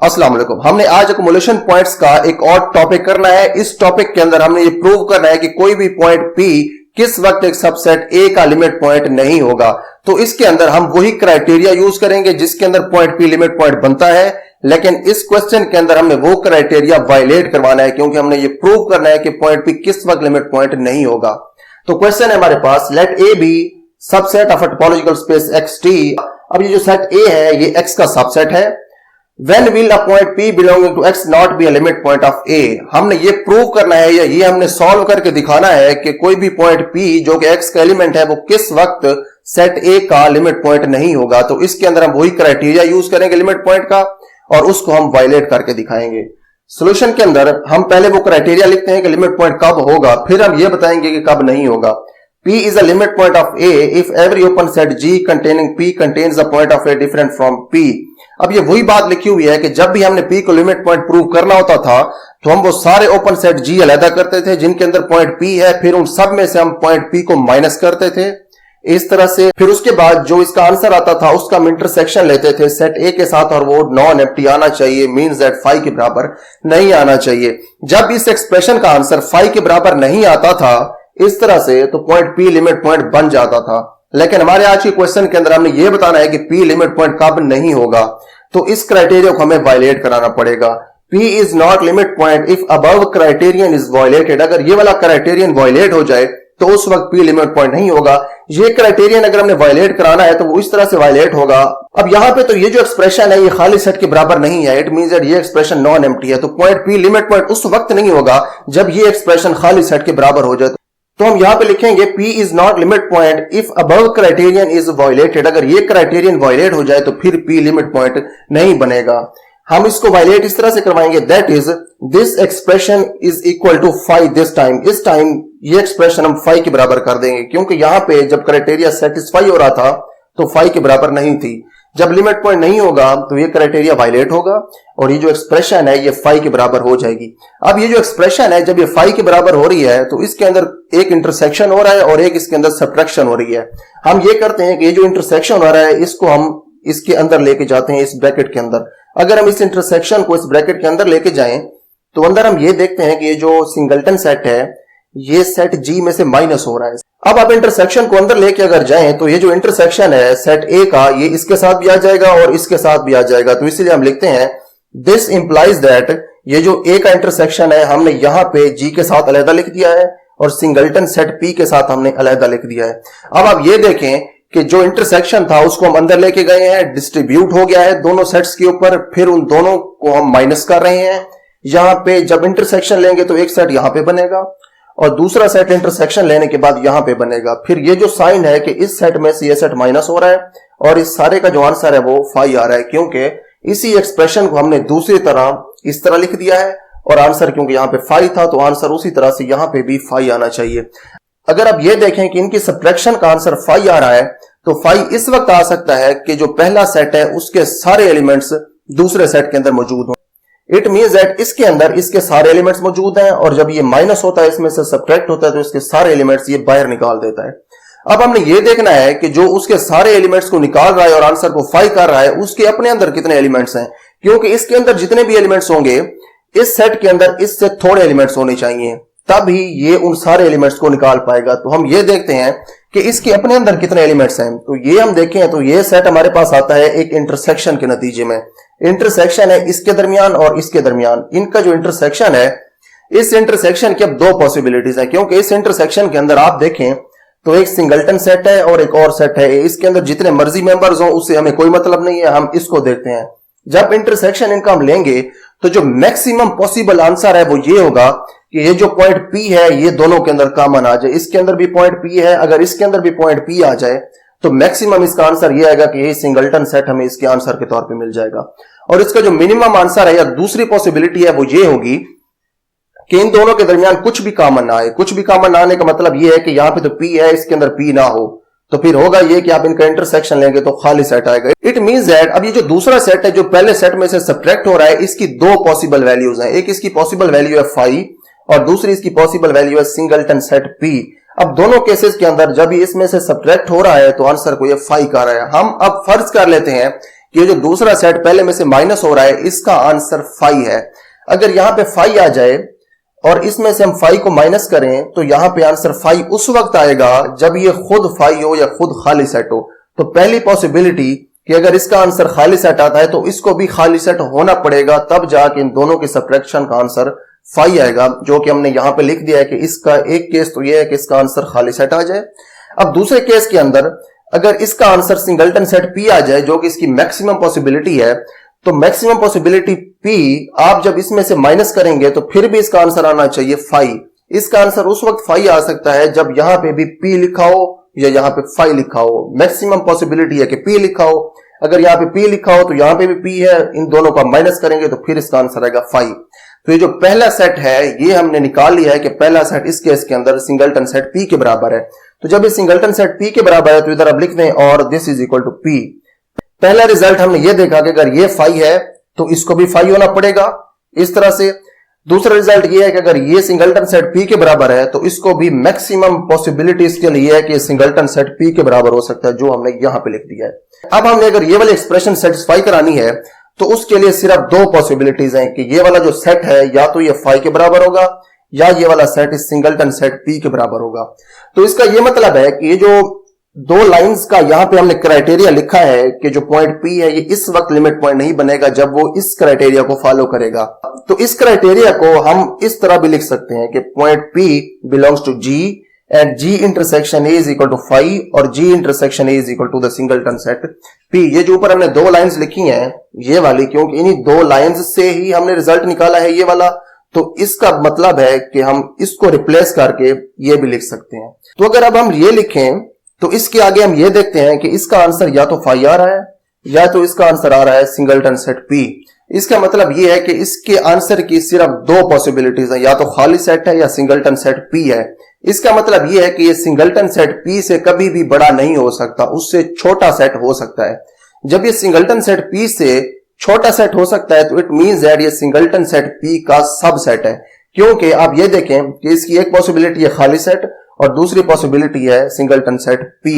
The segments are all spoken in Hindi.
अस्सलाम वालेकुम। हमने आज एक्युमुलेशन पॉइंट्स का एक और टॉपिक करना है। इस टॉपिक के अंदर हमने ये प्रूव करना है कि कोई भी पॉइंट P किस वक्त एक सबसेट A का लिमिट पॉइंट नहीं होगा। तो इसके अंदर हम वही क्राइटेरिया यूज करेंगे जिसके अंदर पॉइंट P लिमिट पॉइंट बनता है, लेकिन इस क्वेश्चन के अंदर हमने वो क्राइटेरिया वायलेट करवाना है क्योंकि हमने ये प्रूव करना है कि पॉइंट P किस वक्त लिमिट पॉइंट नहीं होगा। तो क्वेश्चन है हमारे पास, let A B subset of a topological space XT। अब ये जो सेट A है ये X का सबसेट है। When will a point P belonging to X not be a limit point of A? हमने ये प्रूव करना है या ये हमने सॉल्व करके दिखाना है कि कोई भी पॉइंट P जो कि X का एलिमेंट है वो किस वक्त सेट A का लिमिट पॉइंट नहीं होगा। तो इसके अंदर हम वही क्राइटेरिया यूज करेंगे लिमिट पॉइंट का और उसको हम वायलेट करके दिखाएंगे। सॉल्यूशन के अंदर हम पहले वो क्राइटेरिया लिखते हैं कि लिमिट पॉइंट कब होगा, फिर हम ये बताएंगे कि कब नहीं होगा। P is a limit point of A if every open set G containing P contains a point of A different from P। अब ये वही बात लिखी हुई है कि जब भी हमने P को लिमिट पॉइंट प्रूव करना होता था तो हम वो सारे ओपन सेट G अलग करते थे जिनके अंदर पॉइंट P है, फिर उन सब में से हम पॉइंट P को माइनस करते थे इस तरह से। फिर उसके बाद जो इसका आंसर आता था उसका हम इंटरसेक्शन लेते थे सेट A के साथ और वो नॉन एम्प्टी आना चाहिए, मींस दैट 5 के बराबर नहीं आना चाहिए। जब इस एक्सप्रेशन का आंसर 5 के बराबर नहीं आता था इस तरह से तो पॉइंट P लिमिट पॉइंट बन जाता था। लेकिन हमारे आज के क्वेश्चन के अंदर हमने ये बताना है कि P लिमिट पॉइंट कब नहीं होगा, तो इस क्राइटेरिया को हमें वायलेट कराना पड़ेगा। P is not limit point if above criterion is violated. अगर ये वाला क्राइटेरियन वायलेट हो जाए तो उस वक्त P लिमिट पॉइंट नहीं होगा। ये क्राइटेरियन अगर हमने वायलेट कराना है तो वो इस तरह से वायलेट होगा। अब यहां पे तो ये जो एक्सप्रेशन है ये खाली सेट के बराबर नहीं है, इट मींस दैट ये एक्सप्रेशन नॉन एम्प्टी है। तो पॉइंट P लिमिट पॉइंट उस वक्त नहीं होगा जब ये एक्सप्रेशन खाली सेट के बराबर हो जाए। तो हम यहां पे लिखेंगे P is not limit point if above criterion is violated. अगर ये क्राइटेरियन वायलेट हो जाए तो फिर P लिमिट पॉइंट नहीं बनेगा। हम इसको वायलेट इस तरह से करवाएंगे, that is this expression is equal to 5 this time. इस टाइम ये एक्सप्रेशन हम 5 के बराबर कर देंगे क्योंकि यहां पे जब क्राइटेरिया सेटिस्फाई हो रहा था तो 5 के बराबर नहीं थी। जब लिमिट पॉइंट नहीं होगा तो ये क्राइटेरिया वायलेट होगा और ये जो एक्सप्रेशन है ये 5 के बराबर हो जाएगी। अब ये जो एक्सप्रेशन है जब ये 5 के बराबर हो रही है तो इसके अंदर एक इंटरसेक्शन हो रहा है और एक इसके अंदर सब्ट्रैक्शन हो रही है। हम ये करते हैं कि ये जो इंटरसेक्शन हो रहा है इसको हम इसके अंदर लेके जाते हैं, इस ब्रैकेट के अंदर। अगर हम इस इंटरसेक्शन को इस ब्रैकेट के अंदर लेके जाएं तो अंदर हम ये देखते हैं कि ये जो सिंगलटन सेट है ये सेट G में से माइनस हो रहा है। अब आप इंटरसेक्शन को अंदर लेके अगर जाएं तो ये जो इंटरसेक्शन है सेट A का ये इसके साथ भी आ जाएगा और इसके साथ भी आ जाएगा। तो इसलिए हम लिखते हैं दिस इंप्लाइज दैट ये जो A का इंटरसेक्शन है हमने यहां पे G के साथ अलग लिख दिया है और सिंगलटन सेट P के साथ हमने अलग लिख दिया है। अब आप ये देखें कि जो इंटरसेक्शन था उसको हम अंदर लेके गए हैं, डिस्ट्रीब्यूट हो गया है दोनों सेट्स के ऊपर, फिर उन दोनों को हम माइनस कर रहे हैं। यहां पे जब इंटरसेक्शन लेंगे तो एक सेट यहां पे बनेगा और दूसरा सेट इंटरसेक्शन लेने के बाद यहां पे बनेगा। फिर ये जो साइन है कि इस सेट में से ये सेट माइनस हो रहा है और इस सारे का जो आंसर है वो 5 आ रहा है क्योंकि इसी एक्सप्रेशन को हमने दूसरी तरह इस तरह लिख दिया है और आंसर क्योंकि यहां पे 5 था तो आंसर उसी तरह से यहां पे भी 5 आना चाहिए। अगर आप ये देखें कि इनकी सब्ट्रैक्शन का आंसर 5 आ रहा है तो 5 इस वक्त आ सकता है कि जो पहला सेट है उसके सारे एलिमेंट्स दूसरे सेट के अंदर मौजूद हों। इट मींस दैट इसके अंदर इसके सारे एलिमेंट्स मौजूद हैं और जब ये माइनस होता है इसमें से सब्ट्रैक्ट होता है तो इसके सारे एलिमेंट्स ये बाहर निकाल देता है। अब हमने ये देखना है कि जो उसके सारे एलिमेंट्स को निकाल रहा है और आंसर को 5 कर रहा है उसके अपने अंदर कितने एलिमेंट्स हैं, क्योंकि इसके अंदर जितने भी एलिमेंट्स होंगे इस सेट के अंदर इससे थोड़े एलिमेंट्स होने चाहिए तभी ये उन सारे एलिमेंट्स को निकाल पाएगा। तो हम ये देखते हैं कि इसके अपने अंदर कितने एलिमेंट्स हैं। तो ये हम देखें तो ये सेट हमारे पास आता है एक इंटरसेक्शन के नतीजे में। इंटरसेक्शन है इसके दरमियान और इसके दरमियान, इनका जो इंटरसेक्शन है इस इंटरसेक्शन की अब 2 पॉसिबिलिटीज है क्योंकि इस इंटरसेक्शन के अंदर आप देखें तो एक सिंगलटन सेट है और एक और सेट है। इसके अंदर जितने मर्जी मेंबर्स हो उससे हमें कोई मतलब नहीं है, हम इसको देखते हैं। जब इंटरसेक्शन इनका हम लेंगे तो जो मैक्सिमम पॉसिबल आंसर है वो ये होगा कि ये जो पॉइंट P है ये दोनों के अंदर कॉमन आ जाए। इसके अंदर भी पॉइंट P है, अगर इसके अंदर भी पॉइंट P आ जाए तो मैक्सिमम इसका आंसर ये आएगा कि ये सिंगलटन सेट हमें इसके आंसर के तौर पे मिल जाएगा। और इसका जो मिनिमम आंसर है या दूसरी पॉसिबिलिटी है वो ये होगी कि इन दोनों के दरमियान कुछ भी कॉमन ना आए। कुछ भी कॉमन ना आने का मतलब ये है कि यहां पे तो P है इसके अंदर P ना हो, तो फिर होगा ये कि आप इनका इंटरसेक्शन लेंगे तो खाली सेट आएगा। इट मींस दैट अब ये जो दूसरा सेट है जो पहले सेट में से सब्ट्रैक्ट हो रहा है इसकी 2 पॉसिबल वैल्यूज हैं। एक इसकी पॉसिबल वैल्यू है 5 और दूसरी इसकी पॉसिबल वैल्यू है सिंगलटन सेट P। अब दोनों केसेस के अंदर जब इसमें से सब्ट्रैक्ट हो रहा है तो आंसर को ये 5 आ रहा है। हम अब फर्ज कर लेते हैं कि ये जो दूसरा सेट पहले में से माइनस हो रहा है इसका आंसर 5 है। अगर यहां पे 5 आ जाए और इसमें से हम 5 को माइनस करें तो यहां पे आंसर 5 उस वक्त आएगा जब ये खुद 5 हो या खुद खाली सेट हो। तो पहली पॉसिबिलिटी कि अगर इसका आंसर खाली सेट आता है तो इसको भी खाली सेट होना पड़ेगा, तब जाके इन दोनों के सब्ट्रैक्शन का आंसर 5 आएगा, जो कि हमने यहां पे लिख दिया है कि इसका एक केस तो यह है कि इसका आंसर खाली सेट आ जाए। अब दूसरे केस के अंदर अगर इसका आंसर सिंगलटन सेट P आ जाए, जो कि इसकी मैक्सिमम पॉसिबिलिटी है, तो मैक्सिमम पॉसिबिलिटी P आप जब इसमें से माइनस करेंगे तो फिर भी इसका आंसर आना चाहिए 5। इसका आंसर उस वक्त 5 आ सकता है जब यहां पे भी P लिखा हो या यहां पे 5 लिखा हो। मैक्सिमम पॉसिबिलिटी है कि P लिखा हो, अगर यहां पे P लिखा हो तो यहां पे भी P है, इन दोनों का माइनस करेंगे तो फिर इसका आंसर आएगा 5। तो ये जो पहला सेट है ये हमने निकाल लिया है कि पहला सेट इस केस के अंदर सिंगलटन सेट P के बराबर है। तो जब ये सिंगलटन सेट P के बराबर है तो इधर अब लिख दें और this is equal to P। पहला रिजल्ट हमने ये देखा कि अगर ये 5 है तो इसको भी 5 होना पड़ेगा इस तरह से। दूसरा रिजल्ट ये है कि अगर ये सिंगलटन सेट P के बराबर है तो इसको भी मैक्सिमम पॉसिबिलिटीज के लिए है कि सिंगलटन सेट P के बराबर हो सकता है, जो हमने यहां पे लिख दिया है। अब हमने अगर ये वाली एक्सप्रेशन सेटिस्फाई करानी है तो उसके लिए सिर्फ दो पॉसिबिलिटीज हैं कि ये वाला जो सेट है या तो ये 5 के बराबर होगा या ये वाला सेट इस सिंगलटन सेट P के बराबर होगा। तो इसका ये मतलब है कि ये जो दो लाइंस का यहां पे हमने क्राइटेरिया लिखा है कि जो पॉइंट P है ये इस वक्त लिमिट पॉइंट नहीं बनेगा जब वो इस क्राइटेरिया को फॉलो करेगा। तो इस क्राइटेरिया को हम इस तरह भी लिख सकते हैं कि point P belongs to G and G intersection A is equal to 5 और G intersection A is equal to the singleton set P। ये जो ऊपर हमने दो लाइंस लिखी हैं ये वाली, क्योंकि इन्हीं दो लाइंस से ही हमने रिजल्ट निकाला है ये वाला, तो इसका मतलब है कि हम इसको रिप्लेस करके ये भी लिख सकते हैं। तो अगर अब हम ये लिखें तो इसके आगे हम ये देखते हैं कि इसका आंसर या तो 5 आ रहा है या तो इसका आंसर आ रहा है सिंगलटन सेट P। इसका मतलब ये है कि इसके आंसर की सिर्फ दो पॉसिबिलिटीज है, या तो खाली सेट है या सिंगलटन सेट P है। इसका मतलब ये है कि ये सिंगलटन सेट P से कभी भी बड़ा नहीं हो सकता, उससे छोटा सेट हो सकता है। जब ये सिंगलटन सेट P से छोटा सेट हो सकता है तो इट मींस दैट ये सिंगलटन सेट P का सबसेट है, क्योंकि आप ये देखें कि इसकी एक पॉसिबिलिटी है खाली सेट और दूसरी पॉसिबिलिटी है सिंगलटन सेट P।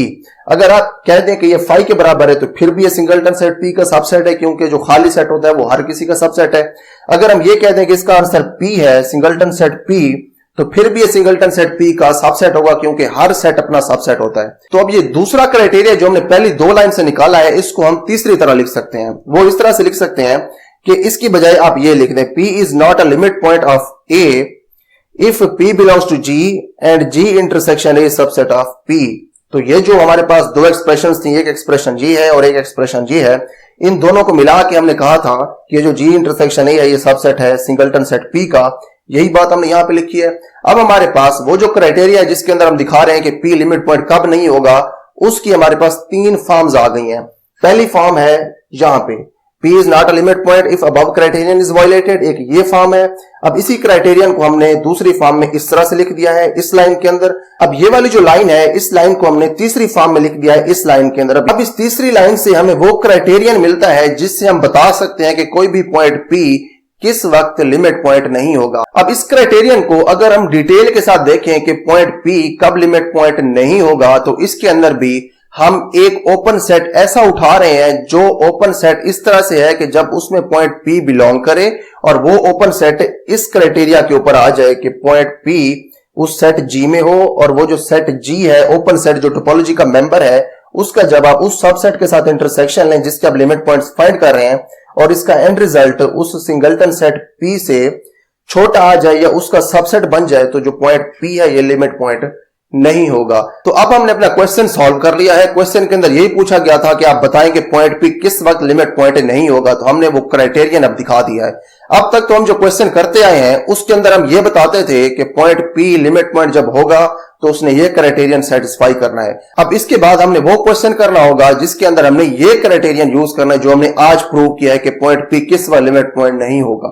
अगर आप कह दें कि ये 5 के बराबर है तो फिर भी ये सिंगलटन सेट P का सबसेट है, क्योंकि जो खाली सेट होता है वो हर किसी का सबसेट है। अगर हम ये कह दें कि इसका आंसर P है सिंगलटन सेट P, तो फिर भी ये सिंगलटन सेट P का सबसेट होगा, क्योंकि हर सेट अपना सबसेट होता है। तो अब ये दूसरा क्राइटेरिया जो हमने पहली दो लाइन से निकाला है इसको हम तीसरी तरह लिख सकते हैं। वो इस तरह से लिख सकते हैं कि इसकी बजाय आप ये लिख दें P is not a limit point of A if P belongs to G and G intersection A is subset of P। तो ये जो हमारे पास दो एक्सप्रेशंस थी, एक एक्सप्रेशन G है और एक एक्सप्रेशन G है, इन दोनों को मिला के हमने कहा था कि ये जो G इंटरसेक्शन A है ये सबसेट है सिंगलटन सेट P का। यही बात हमने यहां पे लिखी है। अब हमारे पास वो जो क्राइटेरिया है जिसके अंदर हम दिखा रहे हैं कि P लिमिट पॉइंट कब नहीं होगा, उसकी हमारे पास तीन फॉर्म्स आ गई हैं। पहली फॉर्म है यहां पे P is not a limit point if above criterion is violated, एक ये फॉर्म है। अब इसी क्राइटेरियन को हमने दूसरी फॉर्म में इस तरह से लिख दिया है इस लाइन के अंदर। अब ये वाली जो लाइन है इस लाइन को हमने तीसरी फॉर्म में लिख दिया है इस लाइन के अंदर। अब इस तीसरी लाइन से हमें वो क्राइटेरियन मिलता है जिससे हम बता सकते हैं कि कोई भी पॉइंट P किस वक्त लिमिट पॉइंट नहीं होगा। अब इस क्राइटेरियन को अगर हम डिटेल के साथ देखें कि पॉइंट P कब लिमिट पॉइंट नहीं होगा, तो इसके अंदर भी हम एक ओपन सेट ऐसा उठा रहे हैं जो ओपन सेट इस तरह से है कि जब उसमें पॉइंट P बिलोंग करे और वो ओपन सेट इस क्राइटेरिया के ऊपर आ जाए कि पॉइंट P उस सेट G में हो, और वो जो सेट G है ओपन सेट जो टोपोलॉजी का मेंबर है उसका जब आप उस सबसेट के साथ इंटरसेक्शन लें जिसके आप लिमिट पॉइंट्स फाइंड कर रहे हैं और इसका एंड रिजल्ट उस सिंगलटन सेट P से छोटा आ जाए या उसका सबसेट बन जाए, तो जो पॉइंट P है ये लिमिट पॉइंट नहीं होगा। तो अब हमने अपना क्वेश्चन सॉल्व कर लिया है। क्वेश्चन के अंदर यही पूछा गया था कि आप बताएं कि पॉइंट P किस वक्त लिमिट पॉइंट नहीं होगा, तो हमने वो क्राइटेरियन अब दिखा दिया है। अब तक तो हम जो क्वेश्चन करते आए हैं उसके अंदर हम ये बताते थे कि पॉइंट P लिमिट पॉइंट जब होगा तो उसने ये क्राइटेरियन सेटिस्फाई करना है। अब इसके बाद हमने वो क्वेश्चन करना होगा जिसके अंदर हमने ये क्राइटेरियन यूज करना है जो हमने आज प्रूव किया है कि पॉइंट P किस वक्त लिमिट पॉइंट नहीं होगा।